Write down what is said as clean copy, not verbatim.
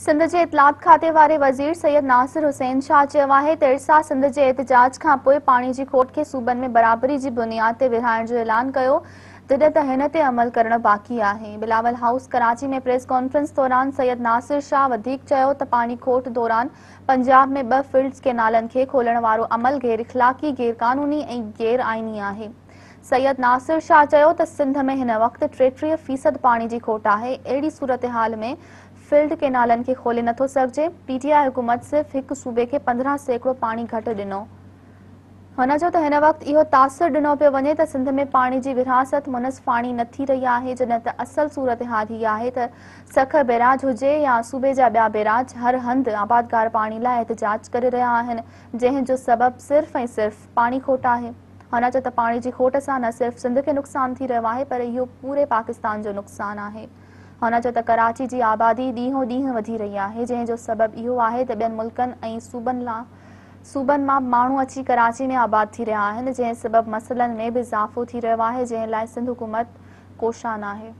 सिंध जे इतलात खाते वारे वज़ीर सैयद नासिर हुसैन शाह चयो आहे त इरसा सिंध जे एहतजाज खां पोइ पाणी जी खोट खे सूबनि में बराबरी जी बुनियाद ते विरहाइण जो ऐलान कयो, तॾहिं त हिन ते अमल करणु बाक़ी आहे। बिलावल हाउस कराची में प्रेस कॉन्फ्रेंस दौरान सैयद नासिर शाह वधीक चयो त पाणी खोट दौरान पंजाब में 2 फील्ड्स केनालनि खे खोलण वारो अमल गैर इख़लाक़ी, गैर क़ानूनी ऐं गैर आईनी आहे। सैयद नासिर शाह चयो त सिंध में हिन वक़्तु 33% पाणी जी खोट आहे। अहिड़ी सूरत-हाल में फील्ड केनालनि खे खोले नथो सघिजे। पीटीआई हुकूमत सिर्फ़ हिकु सूबे खे 15% पाणी घटि ॾिनो। हुन चयो त हिन वक़्तु इहो तासिर ॾिनो पियो वञे त सिंध में पाणी जी विरासत मुनसफ़ाणी न थी रही आहे, जॾहिं त असल सूरत-हाल हीअ आहे त सख बैराज हुजे या सूबे जा ॿिया बैराज हर हंधि आबादगार पाणी लाइ एहतजाज करे रहिया आहिनि, जंहिं जो सबबु सिर्फ़ ऐं सिर्फ़ पाणी खोट आहे। हुन चयो त पाणी जी खोट सां न सिर्फ़ सिंध खे नुक़सानु थी रहियो आहे, पर इहो पूरे पाकिस्तान जो नुक़सानु आहे। हुन चयो त कराची जी आबादी ॾींहों ॾींहुं वधी रही आहे, जंहिं जो सबबु इहो आहे त ॿियनि मुल्कनि ऐं सूबनि मां माण्हू अची कराची में आबाद थी रहिया आहिनि, जंहिं सबबु मसइलनि में बि इज़ाफ़ो थी रहियो आहे, जंहिं लाइ सिंध हुकूमत कोशान आहे।